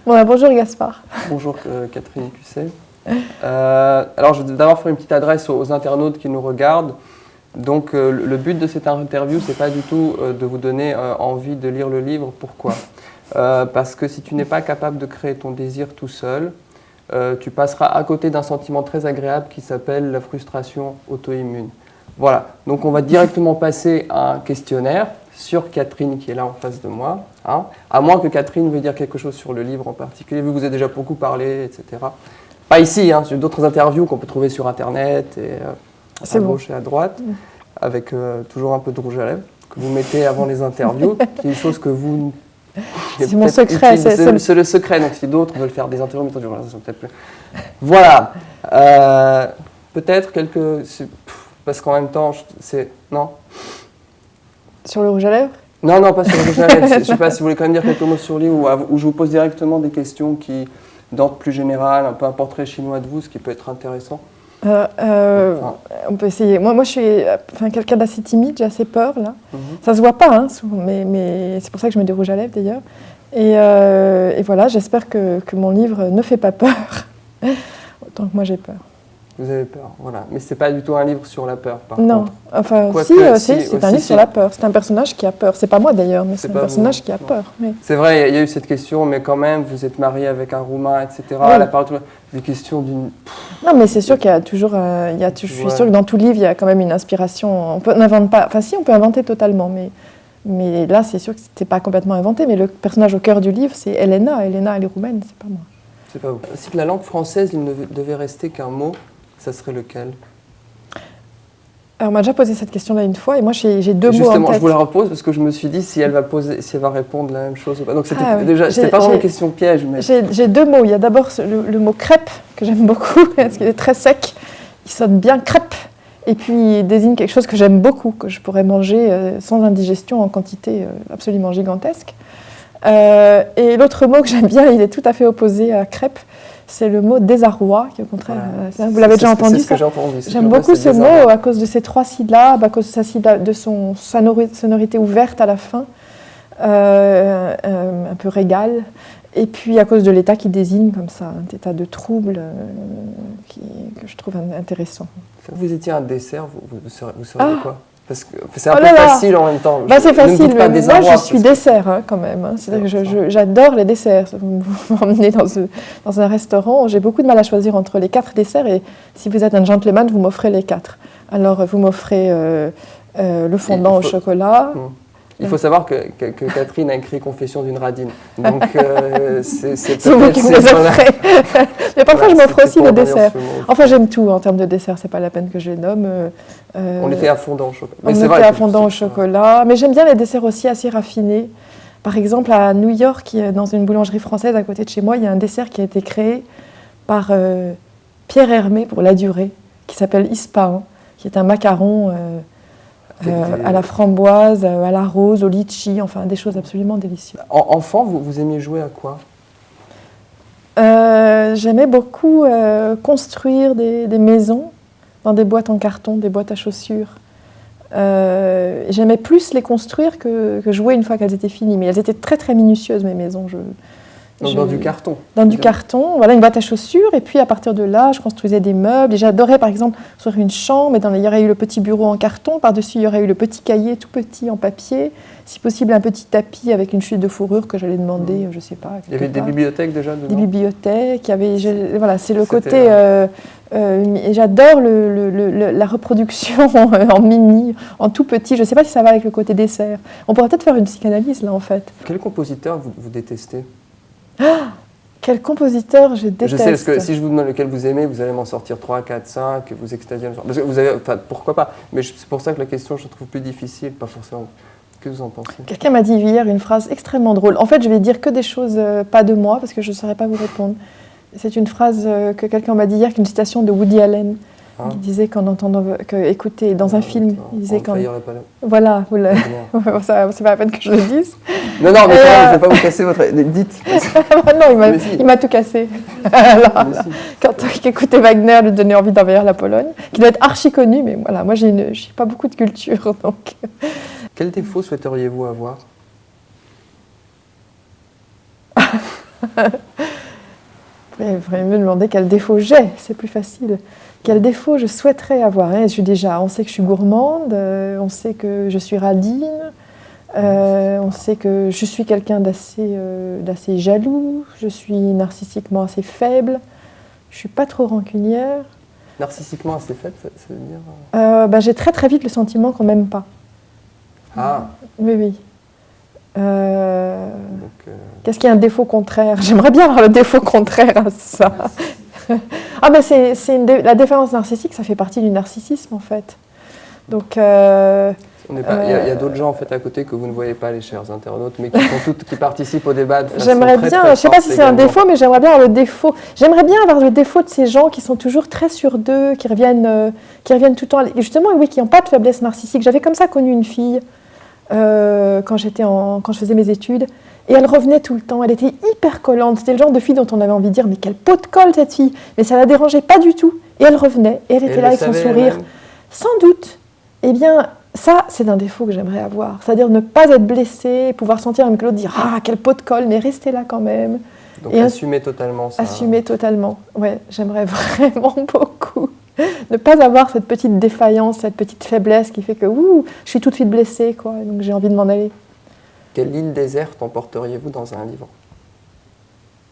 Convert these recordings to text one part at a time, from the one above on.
Bon, bonjour Gaspard. Bonjour Catherine Cusset. Alors je vais d'abord faire une petite adresse aux internautes qui nous regardent. Donc le but de cette interview, c'est pas du tout de vous donner envie de lire le livre. Pourquoi ? Parce que si tu n'es pas capable de créer ton désir tout seul, tu passeras à côté d'un sentiment très agréable qui s'appelle la frustration auto-immune. Voilà, donc on va directement passer à un questionnaire sur Catherine qui est là en face de moi. Hein, à moins que Catherine veuille dire quelque chose sur le livre en particulier, vu que vous avez déjà beaucoup parlé, etc. Pas ici, hein, sur d'autres interviews qu'on peut trouver sur Internet, et à gauche et à droite, avec toujours un peu de rouge à lèvres, que vous mettez avant les interviews, qui est une chose que vous... C'est mon secret. C'est le secret, donc si d'autres veulent faire des interviews, mais peut-être plus. Voilà. Peut-être quelques... Parce qu'en même temps, c'est... Non ? Sur le rouge à lèvres ? Non, pas sur le rouge à lèvres. Je ne sais pas si vous voulez quand même dire quelques mots sur le livre, ou je vous pose directement des questions qui, d'ordre plus général, un peu un portrait chinois de vous, ce qui peut être intéressant. On peut essayer. Moi je suis quelqu'un d'assez timide, j'ai assez peur, là. Ça se voit pas, hein, souvent, mais c'est pour ça que je mets des rouges à lèvres, d'ailleurs. Et voilà, j'espère que mon livre ne fait pas peur, autant que moi j'ai peur. Vous avez peur, voilà. Mais c'est pas du tout un livre sur la peur, par non. contre. Enfin, c'est un livre sur la peur. C'est un personnage qui a peur. C'est pas moi d'ailleurs, mais c'est un personnage qui a peur. Mais... C'est vrai, il y a eu cette question, mais quand même, vous êtes marié avec un Roumain, etc. Oui. Elle a parlé des questions d'une... Non, mais c'est sûr qu'il y a toujours... je suis sûre que dans tout livre, il y a quand même une inspiration. On n'invente pas... Enfin, si, on peut inventer totalement, mais là, c'est sûr que c'était pas complètement inventé. Mais le personnage au cœur du livre, c'est Elena. Elena, elle est roumaine, c'est pas moi. C'est pas vous. Si la langue française, il ne devait rester qu'un mot, ça serait lequel ? Alors, on m'a déjà posé cette question-là une fois, et moi, j'ai deux mots en tête. Justement, je vous la repose parce que je me suis dit si elle va répondre la même chose ou pas. Donc, c'était pas vraiment une question piège. Mais... J'ai deux mots. Il y a d'abord le mot crêpe, que j'aime beaucoup, parce qu'il est très sec. Il sonne bien crêpe. Et puis, il désigne quelque chose que j'aime beaucoup, que je pourrais manger sans indigestion en quantité absolument gigantesque. Et l'autre mot que j'aime bien, il est tout à fait opposé à crêpe. C'est le mot désarroi, qui au contraire, vous l'avez déjà entendu. C'est ce que j'ai entendu. J'aime beaucoup ce mot à cause de ses trois syllabes, à cause de son sonorité ouverte à la fin, un peu régale, et puis à cause de l'état qui désigne comme ça, un état de trouble que je trouve intéressant. Vous étiez un dessert, vous seriez quoi ? Parce que c'est un peu facile en même temps. C'est facile, mais moi je suis dessert quand même. Hein. C'est-à-dire que j'adore les desserts. Vous m'emmenez dans un restaurant, j'ai beaucoup de mal à choisir entre les 4 desserts et si vous êtes un gentleman, vous m'offrez les 4. Alors vous m'offrez le fondant au chocolat. Il faut savoir que Catherine a écrit Confession d'une radine. Donc c'est vous qui me les offrez. Mais parfois je m'offre aussi le dessert. Enfin j'aime tout en termes de dessert, c'est pas la peine que je les nomme. On était à fondant au chocolat. On était à fondant au chocolat. Mais j'aime bien les desserts aussi assez raffinés. Par exemple à New York, dans une boulangerie française à côté de chez moi, il y a un dessert qui a été créé par Pierre Hermé pour la durée, qui s'appelle Ispahan, qui est un macaron... à la framboise, à la rose, au litchi, enfin des choses absolument délicieuses. Enfant, vous aimiez jouer à quoi ? J'aimais beaucoup construire des maisons dans des boîtes en carton, des boîtes à chaussures. J'aimais plus les construire que jouer une fois qu'elles étaient finies, mais elles étaient très très minutieuses mes maisons. Donc dans du carton. Dans du carton, voilà, une boîte à chaussures, et puis à partir de là, je construisais des meubles, et j'adorais par exemple construire une chambre, et il y aurait eu le petit bureau en carton, par-dessus il y aurait eu le petit cahier tout petit en papier, si possible un petit tapis avec une chute de fourrure que j'allais demander, je sais pas. Il y avait des bibliothèques déjà dedans ? Des bibliothèques, voilà, c'est le côté... j'adore la reproduction en mini, en tout petit, je ne sais pas si ça va avec le côté dessert. On pourrait peut-être faire une psychanalyse là en fait. Quel compositeur vous détestez ? Quel compositeur je déteste. Je sais, parce que si je vous demande lequel vous aimez, vous allez m'en sortir 3, 4, 5, que vous extasiez. Parce que vous avez, pourquoi pas, mais c'est pour ça que la question, je la trouve plus difficile, pas forcément. Qu'est-ce que vous en pensez ? Quelqu'un m'a dit hier une phrase extrêmement drôle. En fait, je vais dire que des choses pas de moi, parce que je ne saurais pas vous répondre. C'est une phrase que quelqu'un m'a dit hier, une citation de Woody Allen. Il disait qu'en entendant, écoutez, dans un film, il disait quand. Voilà, c'est pas la peine que je le dise. Non, mais je ne vais pas vous casser votre. Dites. Non, il m'a tout cassé. Quand il écoutait Wagner, lui donnait envie d'envahir la Pologne, qui doit être archi connu, mais voilà, moi j'ai pas beaucoup de culture, donc. Quel défaut souhaiteriez-vous avoir ? Il faudrait me demander quel défaut j'ai, c'est plus facile. Quel défaut je souhaiterais avoir, hein. On sait que je suis gourmande, on sait que je suis radine, on sait que je suis quelqu'un d'assez jaloux, je suis narcissiquement assez faible, je ne suis pas trop rancunière. Narcissiquement assez faible, ça veut dire J'ai très très vite le sentiment qu'on ne m'aime pas. Ah. Oui, oui. Qu'est-ce qui est un défaut contraire? J'aimerais bien avoir le défaut contraire à ça. Ah ben la défaillance narcissique, ça fait partie du narcissisme en fait. Donc il y a d'autres gens en fait à côté que vous ne voyez pas, les chers internautes, mais qui participent au débat de façon j'aimerais très, bien, très je sais pas si c'est un également. défaut, mais j'aimerais bien avoir le défaut. J'aimerais bien avoir le défaut de ces gens qui sont toujours très sûrs d'eux, qui reviennent tout le temps. Justement, oui, qui n'ont pas de faiblesse narcissique. J'avais comme ça connu une fille quand je faisais mes études. Et elle revenait tout le temps, elle était hyper collante. C'était le genre de fille dont on avait envie de dire « mais quel pot de colle cette fille !» Mais ça la dérangeait pas du tout. Et elle revenait, et elle était là avec son sourire. Sans doute. Eh bien, ça, c'est un défaut que j'aimerais avoir. C'est-à-dire ne pas être blessée, pouvoir sentir avec l'autre dire « ah, quel pot de colle, mais restez là quand même !» Donc assumer totalement ça. Assumer totalement, ouais, j'aimerais vraiment beaucoup. Ne pas avoir cette petite défaillance, cette petite faiblesse qui fait que je suis tout de suite blessée, quoi, donc j'ai envie de m'en aller. Quelle île déserte emporteriez-vous dans un livre?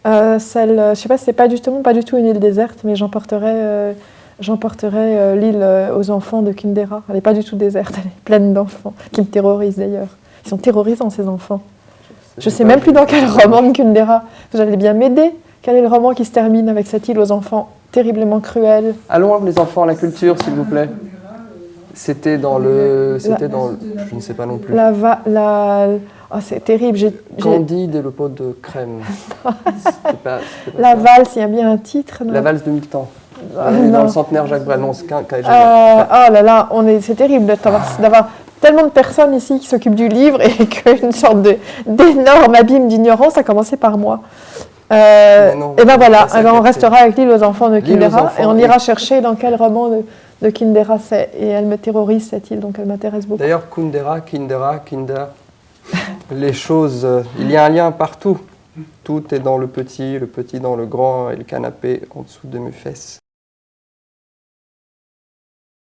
Je ne sais pas si c'est pas du tout une île déserte, mais j'emporterais l'île aux enfants de Kundera. Elle n'est pas du tout déserte, elle est pleine d'enfants, qui me terrorisent d'ailleurs. Ils sont terrorisants ces enfants. Je ne sais même plus dans quel roman de Kundera. Vous allez bien m'aider. Quel est le roman qui se termine avec cette île aux enfants terriblement cruelle? Allons les enfants à la culture, s'il vous plaît. C'était dans le... Je ne sais pas non plus. Oh, c'est terrible. Candide et le pot de crème. C'était pas la valse, il y a bien un titre. Non? La valse de 1000 ans. Non. Dans le centenaire Jacques Brel. Non, oh là là, c'est terrible d'avoir tellement de personnes ici qui s'occupent du livre et qu'une sorte d'énorme abîme d'ignorance a commencé par moi. Et ben voilà, on restera avec l'île aux enfants de Kundera et on ira chercher dans quel roman de Kundera c'est. Et elle me terrorise cette île, donc elle m'intéresse beaucoup. D'ailleurs, Kundera, Kindera, Kinder, les choses, il y a un lien partout. Tout est dans le petit dans le grand et le canapé en dessous de mes fesses.